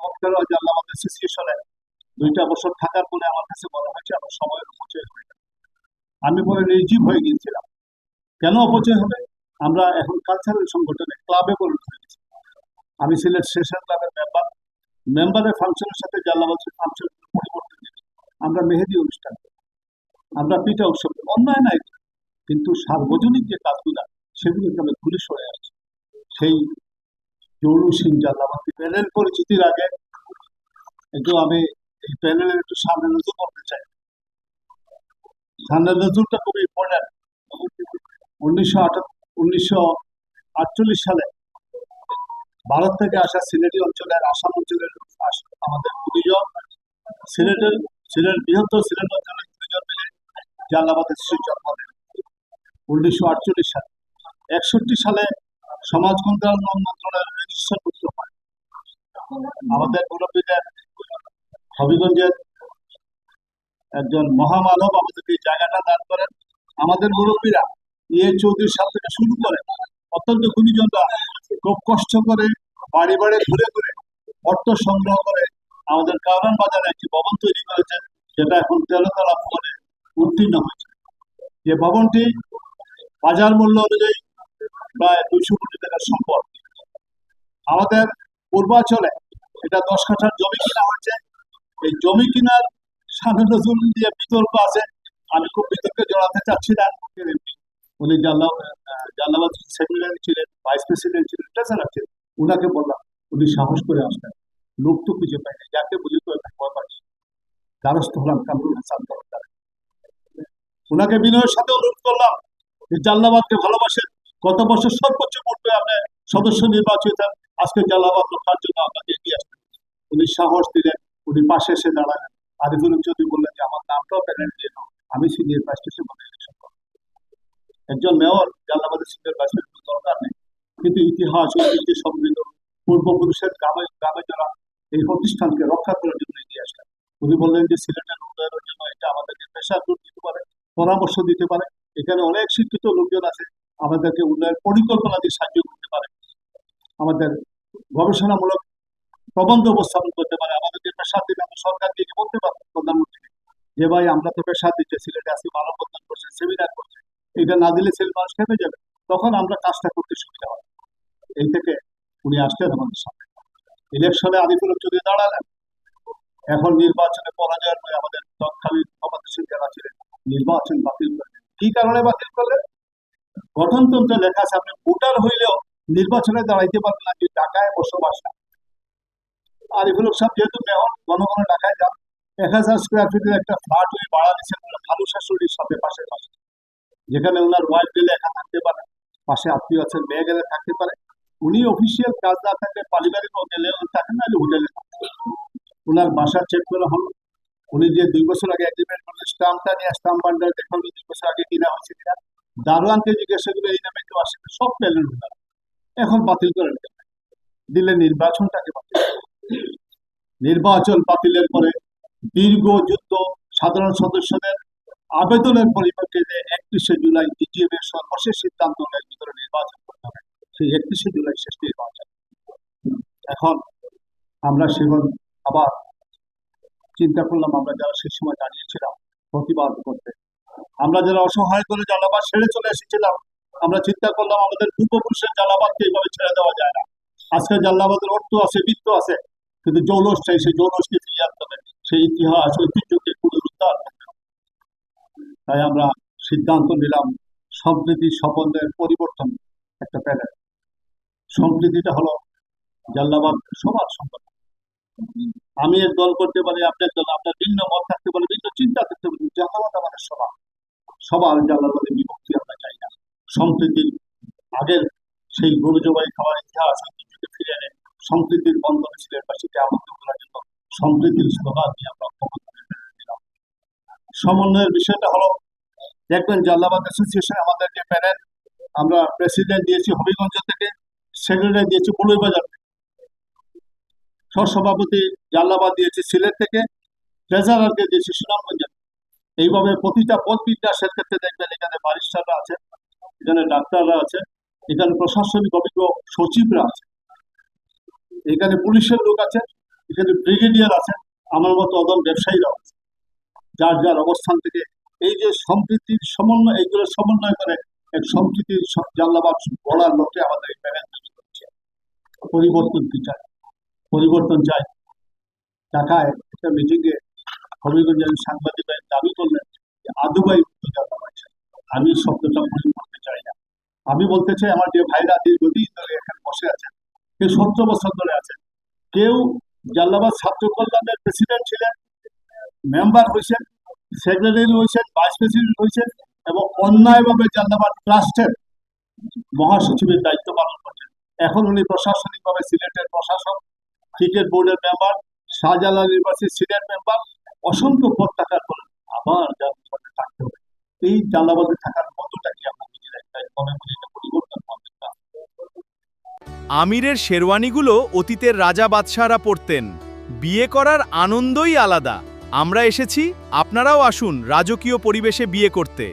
আমাদের অ্যাসোসিয়েশনে 2টা বছর থাকার পরে আমার কাছে মনে হয়েছে আমার সময়ের অপচয় হয়ে গেল। আমি পরে নির্জীব হয়ে গিয়েছিলাম। কেন অপচয় হবে? আমরা এখন কালচারাল সংগঠনে ক্লাবে পরিণত হয়েছি। আমি সিলেট স্টেশন ক্লাবের মেম্বার। মেম্বারের ফাংশনের সাথে জাল্লাবাদের ফাংশন পরিবর্তন দিই। আমরা মেহেদি অনুষ্ঠান করি, আমরা পিঠা উৎসব করি, অন্যায় নাই, কিন্তু সার্বজনীন যে কাজগুলো সেগুলোকে আমি ঘুরে সরে আসছি। সেই জৌলুসিন জাল্লাবাদী প্যানেল পরিচিতির আগে একটু আমি এই প্যানেলের একটু সামনে নজর করতে চাই। সামনে নজরটা খুবই ইম্পর্টেন্ট। 1948 সালে ভারত থেকে আসা সিলেটি অঞ্চলের আসাম অঞ্চলের আমাদের 2 জন সিলেটের সিলেট বৃহত্তর সিলেট অঞ্চলের 2 জন মিলে জালালাবাদের শিশু জন্ম দেন 1948 সালে। 61 সালে সমাজ কল্যাণ মন্ত্রণালয়ের রেজিস্ট্রার করতে হয়। আমাদের মুরব্বীদের হবিগঞ্জের একজন মহামানব আমাদেরকে এই জায়গাটা দান করেন। আমাদের মুরব্বীরা চৌধুরী সাল থেকে শুরু করে অত্যন্ত গুণীজনরা খুব কষ্ট করে বাড়ি বাড়ি ঘুরে ঘুরে অর্থ সংগ্রহ করে আমাদের কারণ বাজারে একটি ভবন তৈরি করেছেন, যেটা এখন 13 তলা ভবনে উত্তীর্ণ হয়েছে। যে ভবনটি বাজার মূল্য অনুযায়ী প্রায় 200 কোটি টাকার সম্পদ। আমাদের পূর্বাঞ্চলে এটা 10 কাঠার জমি কিনা হয়েছে। এই জমি কিনার সামনে নজরুল দিয়ে বিতর্ক আছে। আমি খুব বিতর্কে জড়াতে চাচ্ছি না। উনি জালালাবাদ সেক্রেটারি ছিলেন, ভাইস প্রেসিডেন্ট ছিলেন, ট্রেজারার ছিলেন। উনাকে বললাম উনি সাহস করে আসবেন। লোক তো খুঁজে পাইনি, যাকে বুঝি তো ভয় পাচ্ছি। দ্বারস্থ হলাম কামরুল হাসান দরকার। উনাকে বিনয়ের সাথে অনুরোধ করলাম যে জালালাবাদকে ভালোবাসেন, গত বছর সর্বোচ্চ ভোটে আপনি সদস্য নির্বাচিত হন, আজকে জালালাবাদ রক্ষার জন্য আপনাকে এগিয়ে আসবেন। উনি সাহস দিলেন, উনি পাশে এসে দাঁড়ালেন। আরিফুল চৌধুরী বললেন যে আমার নামটাও প্যানেল দিয়ে নাও, আমি সিনিয়র ভাইস প্রেসিডেন্ট ইলেকশন করব। একজন মেয়র জালালাবাদের সিনিয়র ভাইস প্রেসিডেন্ট দরকার নেই, কিন্তু ইতিহাস ঐতিহ্য সমৃদ্ধ পূর্বপুরুষের গ্রামে গ্রামে যারা এই প্রতিষ্ঠানকে রক্ষা করার জন্য এগিয়ে আসলেন। উনি বললেন যে সিলেটের উন্নয়নের জন্য এটা আমাদেরকে প্রেশার গ্রুপ দিতে পারে, পরামর্শ দিতে পারে। এখানে অনেক শিক্ষিত লোকজন আছে, আমাদেরকে উন্নয়ন পরিকল্পনা দিয়ে সাহায্য করতে পারে, আমাদের গবেষণামূলক প্রবন্ধ উপস্থাপন করতে পারে, আমাদেরকে প্রেশার দিতে আমরা সরকারকে বলতে পারবো প্রধানমন্ত্রীকে যে ভাই আমরা তো প্রেশার দিচ্ছি, সিলেটে আজকে মানববন্ধন করছে, সেমিনার করছে, এটা না দিলে সিলেট মানুষ খেপে যাবে, তখন আমরা কাজটা করতে সুবিধা হবে। এই থেকে উনি আসলেন আমাদের সামনে। ইলেকশনে আরিফুল চৌধুরী দাঁড়ালেন। এখন নির্বাচনে পরাজয়ের পরে আমাদের তৎকালীন ক্ষমতাসীন যারা ছিলেন নির্বাচন বাতিল করলেন। কি কারণে বাতিল করলেন? গঠনতন্ত্রে লেখা আছে আপনি ভোটার হইলেও নির্বাচনে দাঁড়াইতে পারবেন না যে ঢাকায় বসবাস না। আরিফুল সাহেব যেহেতু মেয়র, ঘন ঘন ঢাকায় যান, 1000 স্কোয়ার ফিটের একটা ফ্ল্যাট উনি ভাড়া দিচ্ছেন ভালু শাশুড়ির সাথে পাশে পাশে, যেখানে ওনার ওয়াইফ গেলে একা থাকতে পারে, পাশে আত্মীয় আছেন, মেয়ে গেলে থাকতে পারে। উনি অফিসিয়াল কাজ না থাকলে পারিবারিক গেলে থাকেন, না হোটেলে থাকেন। ওনার বাসা চেক করা হলো। উনি যে 2 বছর আগে এগ্রিমেন্ট করলেন, স্টাম্পটা নিয়ে স্টাম্প বান্ডার দেখালো 2 বছর আগে কিনা হয়েছে কিনা। দারোয়ানকে জিজ্ঞাসা করে এই নামে কেউ আসে, সব পেলেন ওনারা। এখন বাতিল করেন দিলে নির্বাচনটাকে বাতিল। নির্বাচন বাতিলের পরে দীর্ঘ যুদ্ধ, সাধারণ সদস্যদের আবেদনের পরিপ্রেক্ষিতে 31শে জুলাই DGM এর সর্বশেষ সিদ্ধান্ত হলে ভিতরে নির্বাচন করতে হবে। সেই 31শে জুলাই শেষ নির্বাচন। এখন আমরা সেগুলো আবার চিন্তা করলাম, আমরা যারা সেই সময় দাঁড়িয়েছিলাম প্রতিবাদ করতে, আমরা যারা অসহায় করে জালাবাদ ছেড়ে চলে এসেছিলাম, আমরা চিন্তা করলাম আমাদের পূর্বপুরুষের জালাবাদকে এইভাবে ছেড়ে দেওয়া যায় না। আজকে জালাবাদের অর্থ আছে, বৃত্ত আছে, কিন্তু জৌলস চাই, সেই জৌলসকে ফিরিয়ে আনতে হবে, সেই ইতিহাস ঐতিহ্যকে পুনরুদ্ধার করতে হবে। তাই আমরা সিদ্ধান্ত নিলাম সম্প্রীতি স্বপনের পরিবর্তন একটা প্যানেল। সম্প্রীতিটা হলো জালালাবাদ সবার সংগঠন। আমি এক দল করতে পারি, আপনি এক দল, আপনার ভিন্ন মত থাকতে পারে, ভিন্ন চিন্তা থাকতে পারে, জালালাবাদ আমাদের সবার। সবার জালালাবাদের বিভক্তি আমরা চাই না। সম্প্রীতির আগের সেই গরু জবাই খাওয়ার ইতিহাস ঐতিহ্যকে ফিরে এনে সম্প্রীতির বন্ধনে সিলেটবাসীকে আবদ্ধ করার জন্য সম্প্রীতির স্লোগান দিয়ে আমরা দিলাম। সমন্বয়ের বিষয়টা হলো, দেখবেন জালালাবাদ অ্যাসোসিয়েশন আমাদেরকে প্যানেল, আমরা প্রেসিডেন্ট দিয়েছি হবিগঞ্জ থেকে, সেক্রেটারি দিয়েছি বলুইবাজার থেকে, সহসভাপতি জালালাবাদ দিয়েছি সিলেট থেকে, ট্রেজারারকে দিয়েছি সুনামগঞ্জ। এইভাবে প্রতিটা পদ বিন্যাসের ক্ষেত্রে দেখবেন এখানে ব্যারিস্টাররা আছে, এখানে ডাক্তাররা আছে, এখানে প্রশাসনিক অভিজ্ঞ সচিবরা আছে, এখানে পুলিশের লোক আছে, এখানে ব্রিগেডিয়ার আছেন, আমার মতো অদম ব্যবসায়ীরাও আছে, যার যার অবস্থান থেকে এই যে সম্প্রীতির সমন্বয়, এইগুলো সমন্বয় করে এক সম্প্রীতির জাল্লাবাদ গড়ার লক্ষ্যে আমাদের এই প্যানেল তৈরি করছে। পরিবর্তন কি চাই? পরিবর্তন চাই। ঢাকায় একটা মিটিংয়ে হবিগঞ্জের সাংবাদিক দাবি করলেন যে আদুবাই মুক্ত জাল্লাবাদ চাই। আমি শব্দটা প্রয়োগ করতে চাই না। আমি বলতে চাই, আমার যে ভাইরা দীর্ঘদিন ধরে এখানে বসে আছেন, কেউ 17 বছর ধরে আছেন, কেউ জাল্লাবাদ ছাত্র কল্যাণের প্রেসিডেন্ট ছিলেন, মেম্বার হয়েছেন, সেক্রেটারি হয়েছেন, ভাইস প্রেসিডেন্ট হয়েছেন, এবং অন্যায়ভাবে জাল্লাবাদ ট্রাস্টের মহাসচিবের দায়িত্ব পালন করছেন। এখন উনি প্রশাসনিকভাবে সিলেটের প্রশাসক, ক্রিকেট বোর্ডের মেম্বার, শাহজালাল ইউনিভার্সিটির সিনিয়র মেম্বার, অসংখ্য পদ থাকার পর আবার জাল্লাবাদে থাকতে হবে। এই জাল্লাবাদে থাকার মতটা কি আমরা নিজেরাই তাই মনে করি এটা পরিবর্তন করতে না। আমিরের শেরওয়ানিগুলো অতীতের রাজা বাদশাহরা পরতেন। বিয়ে করার আনন্দই আলাদা। আমরা এসেছি, আপনারাও আসুন রাজকীয় পরিবেশে বিয়ে করতে।